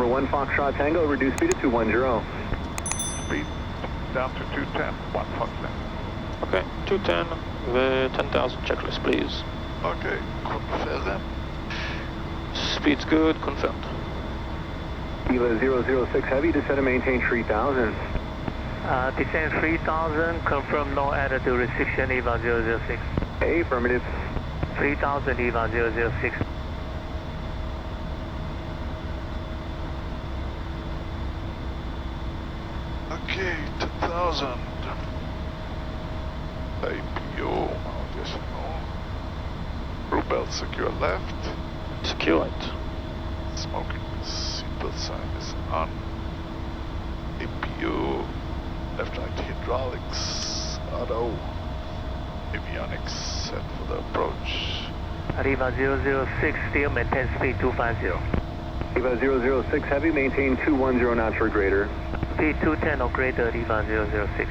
Number 1 Foxtrot Tango, reduce speed to 210. Speed down to 210, 1 Foxtrot. Okay, 210 ו-10,000 checklist please. Okay, confirm. Speed's good, confirmed. Eva 006 Heavy, descend and maintain 3000. Descend 3000, confirm no attitude restriction, Eva 006. Affirmative. 3000, Eva 006. Okay, 10,000. APO, additional. Crew belt secure left. Secure it. Smoking seatbelt sign is on. APO, left right hydraulics, auto. Avionics set for the approach. Eva 006, still maintain speed 250. Eva 006 Heavy, maintain 210 knots or greater. Speed 210 or greater, Eva 006.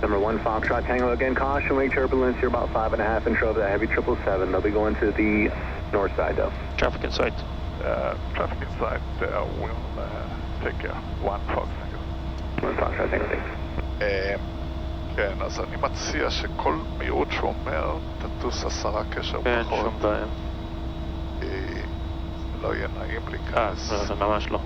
Number 1 Foxtrot Tango, again, caution, wake turbulence, you're about 5.5 intro of that heavy 777. They'll be going to the north side though. Traffic in sight. Traffic in sight, we'll take care. 1 Fox Tango. 1 Foxtrot Tango, thanks. כן, אז אני מציע שכל מהירות שאומר, תטוס 10 קשר כן, פחות. שום בעיה. לא יהיה נעים להיכנס. זה ממש לא.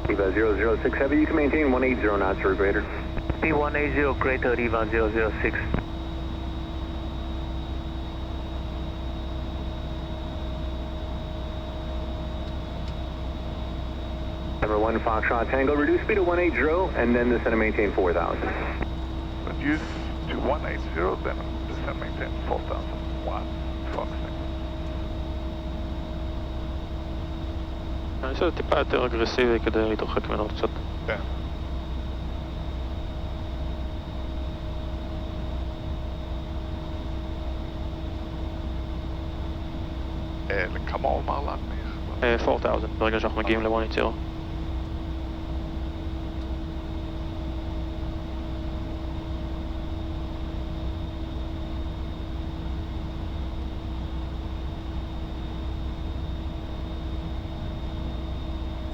Eva 006 Heavy, you can maintain 180 knots or greater. Speed 180 greater, Eva 006. Number 1 Foxtrot Tango, reduce speed to 180 and then descend and maintain 4000. Reduce to 180, then descend maintain 4001 Fox Tango. אני אעשה את זה טיפה יותר אגרסיבי כדי להתרחק ממנו קצת. כן. לכמה הוא אמר להנמיך? 4,000 ברגע שאנחנו מגיעים ל-180.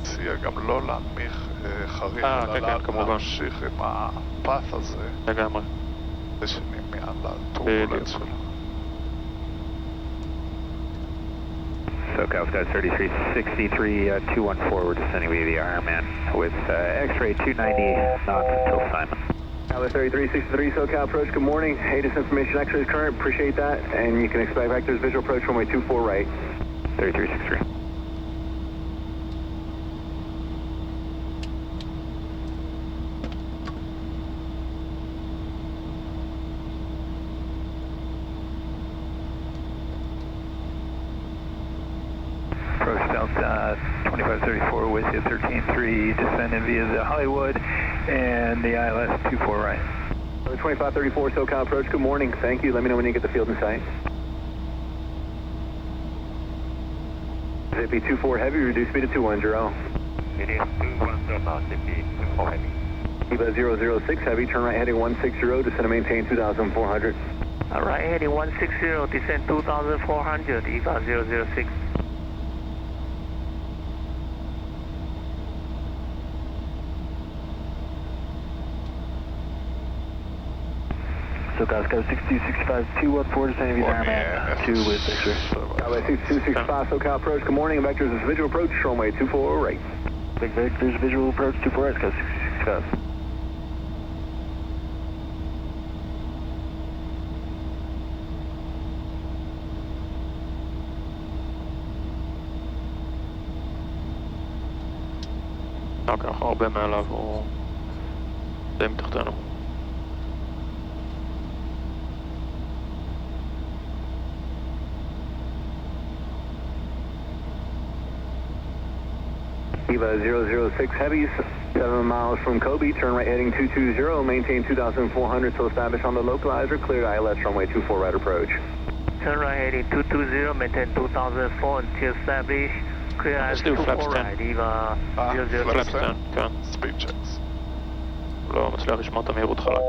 מציע גם לא להנמיך חריף, אלא להמשיך עם הפס הזה. לגמרי. זה שנמיע לטורבולנס שלו. SoCal Sky 3363, 214, we're descending via the Ironman with X-ray 290 knots until Simon. Tower 3363 SoCal approach, good morning. Hey, this information X-ray is current, appreciate that. And you can expect vectors visual approach runway 24 right. 3363. Approach Delta 2534 with you 13-3, descending via the Hollywood and the ILS 24 right. 2534 SoCal approach, good morning. Thank you. Let me know when you get the field in sight. Zippy 24 heavy, reduce speed to 210. It is 210 knots, Zippy 24 heavy. Eva 006 heavy, turn right heading 160, descend and maintain 2400. Right heading 160, descend 2400, Eva 006. SoCal Sky 6265, 214, descending via Ironman 2 with X-ray. Tower 6265 SoCal approach, good morning. Vectors is visual approach, runway 24 right. Big Vectors visual approach 24 right, Sky 6265. אוקיי, אנחנו הרבה מעליו, הוא די מתחתנו. Eva 006 heavy, 7 miles from Kobe, turn right heading 220, maintain 2400, so establish on the localizer, clear ILS runway 24 right approach. Turn right heading 220, maintain 2004 until establish, clear Let's as do 24 flaps 10. right, Eva 006. פלאפס 10, כן. Speed checks. לא מצליח לשמוע את המהירות חלק.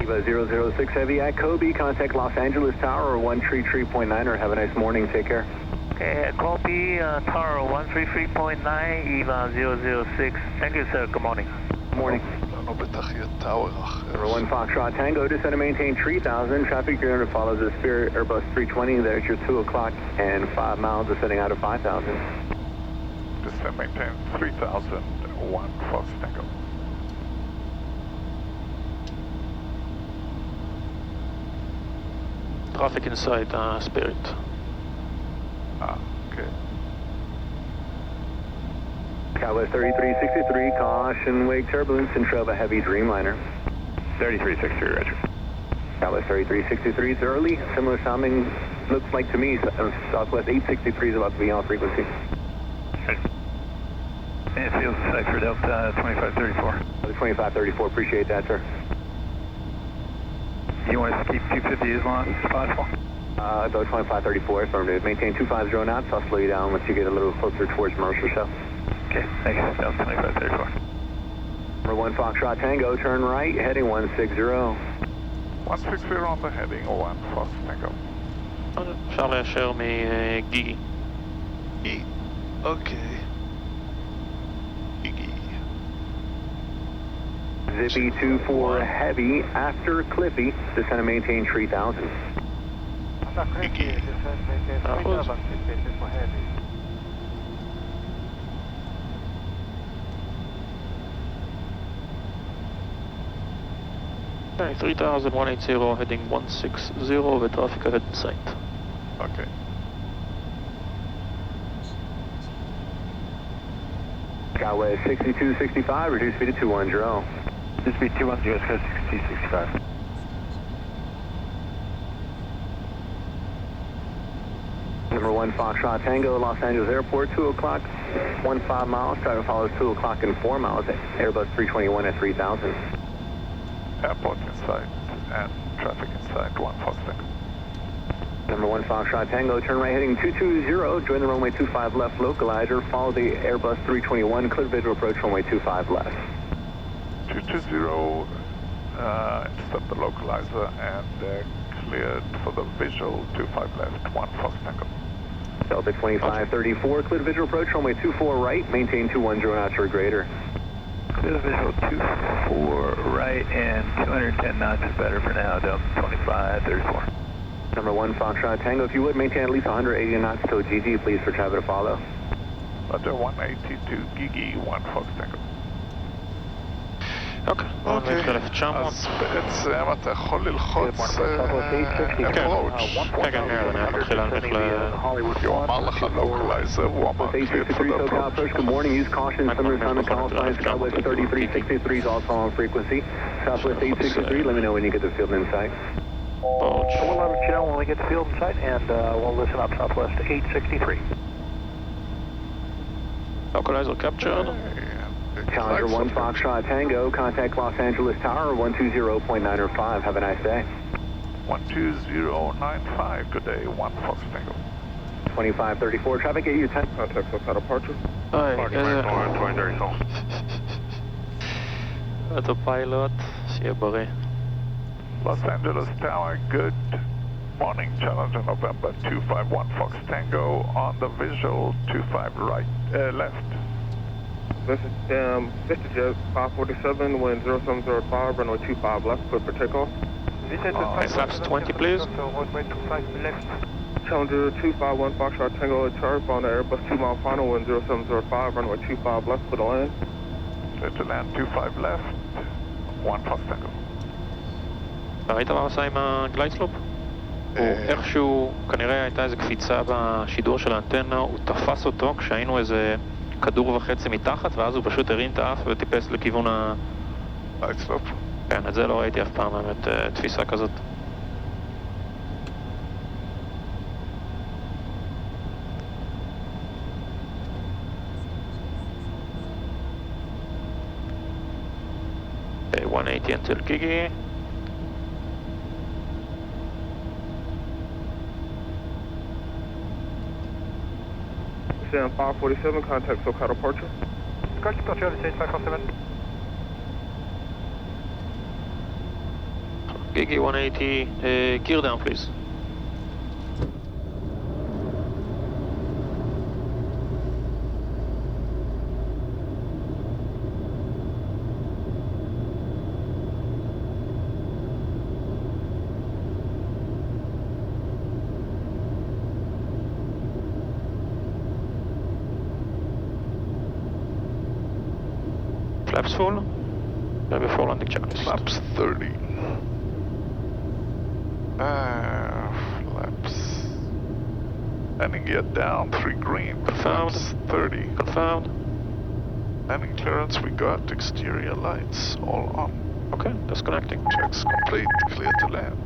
Eva 006 Heavy at Kobe, contact Los Angeles Tower 133.9er. Have a nice morning, take care. Okay, Kobe Tower 133.9, Eva 006. Thank you, sir. Good morning. Morning. לנו בטח יהיה טאוור אחר. Number 1 Foxtrot Tango, descend and maintain 3,000. Traffic you're under follows the Spirit Airbus 320. There's your 2 o'clock and 5 miles descending out of 5,000. Descend maintain 3000, 1 Fox Tango. Traffic inside Spirit. Okay. Southwest 3363, caution wake turbulence and trail of a heavy Dreamliner. 3363, roger. Southwest 3363 is early, similar sounding, looks like to me, Southwest 863 is about to be on frequency. Mansfield Cypher Delta 2534. 2534, appreciate that, sir. You want us to keep 250 as long as possible? About 2534, affirmative. Maintain 250 knots, I'll slow you down once you get a little closer towards Mercer Show. Okay, thanks. Delta 2534. Number 1 Foxtrot Tango, turn right, heading 160. 160 on the heading, 1 Fox Tango. אפשר ליישר מגיגי. Okay. Iggy. Zippy 24 Heavy after Clippy, descend and maintain 3,000. Iggy. Okay, 3180 heading 160 וטראפיק ahead in sight. Okay. Skyway 6265, reduce speed to 210. This will be 210, Sky 6265. Number 1 Foxtrot Tango, Los Angeles Airport, 2 o'clock, 15 miles. Driver follows 2 o'clock and 4 miles. Airbus 321 at 3,000. Airport inside and traffic inside, 1 Fox Tango. Number 1 Foxtrot Tango, turn right heading 220, join the runway 25 left localizer, follow the Airbus 321, clear visual approach runway 25 left. 220, intercept the localizer and cleared for the visual 25 left, 1 Fox Tango. Delta 2534, clear visual approach runway 24 right, maintain 210 knots or greater. Clear visual 24 right and 210 knots is better for now, Delta 2534. Number 1 Foxtrot Tango, if you would maintain at least 180 knots till GG, please, for traffic to follow. Roger, 182 Gigi, 1 Fox Tango. אוקיי, בואו נתחיל 1900. אז בעצם אתה יכול ללחוץ approach. כן, כן, אני מתחיל להנחיך הוא אמר לך localizer, הוא אמר cleared for the approach. approach. Good morning, use caution, similar time to call signs, Southwest 3363 is also on frequency. Southwest 863, let me know when you get the field in sight. Approach. We'll let you know when we get the field in sight, and we'll listen up Southwest 863. Localizer captured. Challenger 1 Foxtrot Tango, contact Los Angeles Tower 120.905. Have a nice day. 12095, good day, 1 Fox Tango. 2534, traffic at you 10. Contact us at departure. אוי, איזה... אוטופיילוט, שיהיה בריא. Los Angeles Tower, good morning, Challenger November 251 Fox Tango on the visual 25 right, left. This is Jet 547, wind 0705, runway 25 left, clear for takeoff. Flaps 20 please. Challenger 251 Foxtrot Tango chart on the Airbus 2 mile final, wind 0705, runway 25 left, clear to land. Clear to land 25 left, 1 Fox Tango. ראית מה עשה עם הגליידסלופ? הוא איכשהו, כנראה הייתה איזו קפיצה בשידור של האנטנה, הוא תפס אותו כשהיינו איזה כדור וחצי מתחת, ואז הוא פשוט הרים את האף וטיפס לכיוון גליידסלופ? כן, את זה לא ראיתי אף פעם, באמת, תפיסה כזאת. Okay, 180 until Gigi. Sam 547, contact SoCal departure. Scotch departure, stage 547. Gigi 180, gear down please. Flaps full, before landing checklist. Flaps 30. Flaps. Landing gear down, 3 green. Confirmed. Flaps 30. Confirmed. Landing clearance, we got exterior lights all on. Okay, disconnecting. Checks complete, clear to land.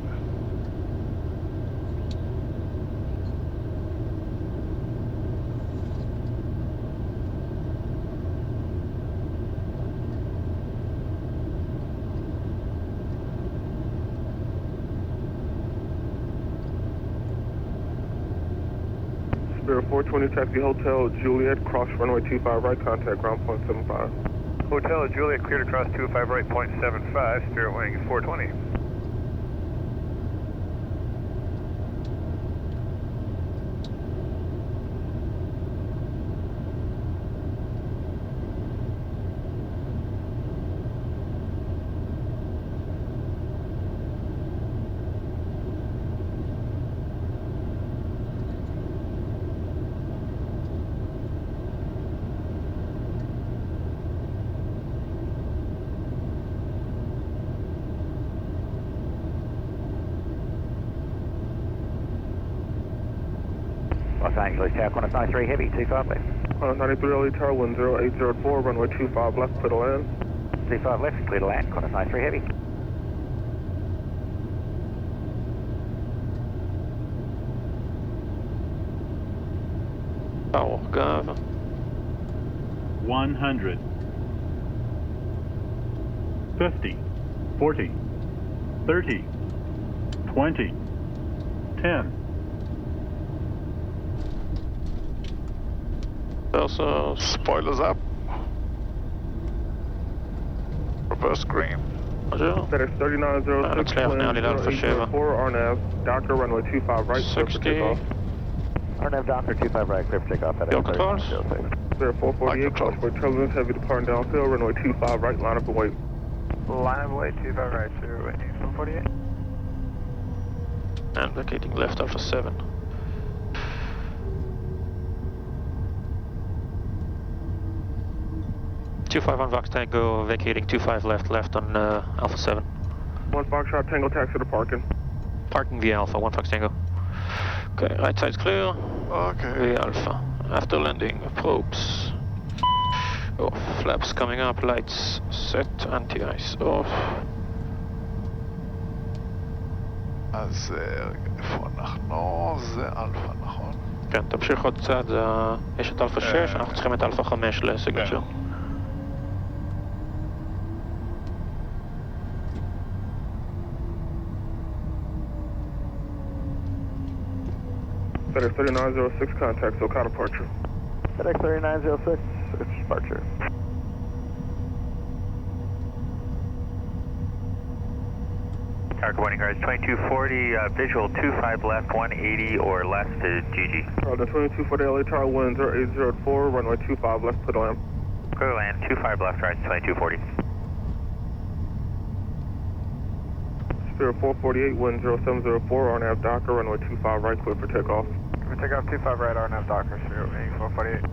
Spirit 420, taxi Hotel Juliet, cross runway 25 right, contact ground point 75. Hotel Juliet cleared across 25 right, point 75, Spirit wing 420. Los Angeles, TAC 193 Heavy, 25 left. 93 LA Tower, wind 0804, runway 25 left, clear to land. 25 left, clear to land, Qantas 93 Heavy. Power, Gave. 100. 50. 40. 30. 20. 10. Also, Spoilers up. Reverse green. Roger. FedEx 3906, Looks like now wind Alpha 7. 0804, RNAV, Docker, runway 25 right, clear for 60. takeoff. RNAV Docker 25 right, clear for takeoff. Your controls. Spirit 448, control. cross for turbulence, heavy departing downfield, runway 25 right, line up and wait. Line of way 25 right, Spirit wing 148. And vacating left Alpha 7. Two-5 on Vox Tango, vacating 25 left on Alpha 7. 1 Foxtrot Tango, taxi to parking. Parking via Alpha, 1 Fox Tango. Okay, right side's clear. Okay. Via Alpha. After landing, probes. Off, flaps coming up, lights set, anti-ice off. אז איפה אנחנו? זה אלפא, נכון? כן, תמשיך עוד קצת, יש את אלפא 6, אנחנו צריכים את אלפא 5 לסיגנצ'ר. FedEx 3906, contact SoCal departure. FedEx 3906, departure. Tower warning guards 2240, visual 25 left, 180 or less to GG. The 2240 LA Tower, wind 0804, runway 25 left, clear to land. Clear to land, 25 left, right, 2240. Spirit 448, wind 0704, RNAV Docker, runway 25 right, clear for takeoff. We take off 25 right, RNAV Docker, Spirit wing 448.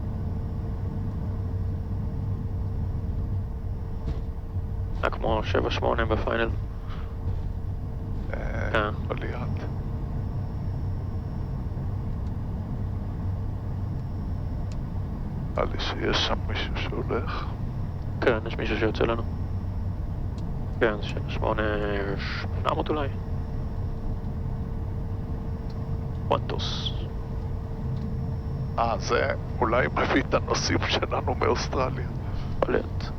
כמו 7-8 בפיינל. ליד. נראה לי שיש שם מישהו שהולך. כן, יש מישהו שיוצא לנו. כן, 800 אולי. וונטוס. זה אולי מביא את הנוסעים שלנו מאוסטרליה. פלט.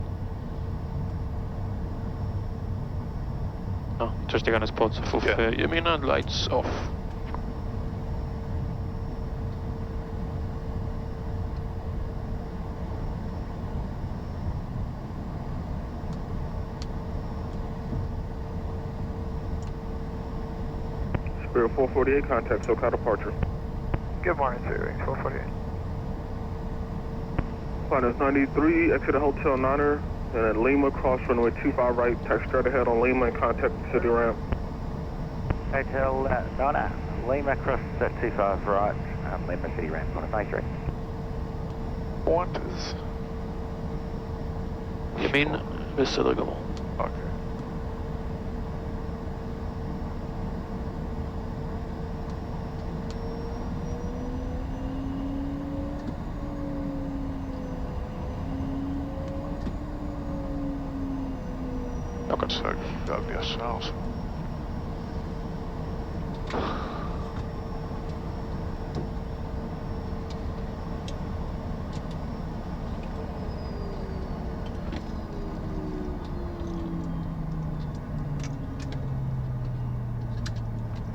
רוצה שתיכנס פה צפוף ימינה, lights off. Spirit 448, contact SoCal departure. Good morning, Spirit 448. Flight is 93, exit Hotel Niner, and at Lima, cross runway 25 right, taxi straight ahead on Lima and contact the city ramp. Hotel Niner, Lima, cross 25 right, Lima City ramp on a 93. What is... ימין, בסדר גמור. אוקיי. לא כאן. So, gotta be a south.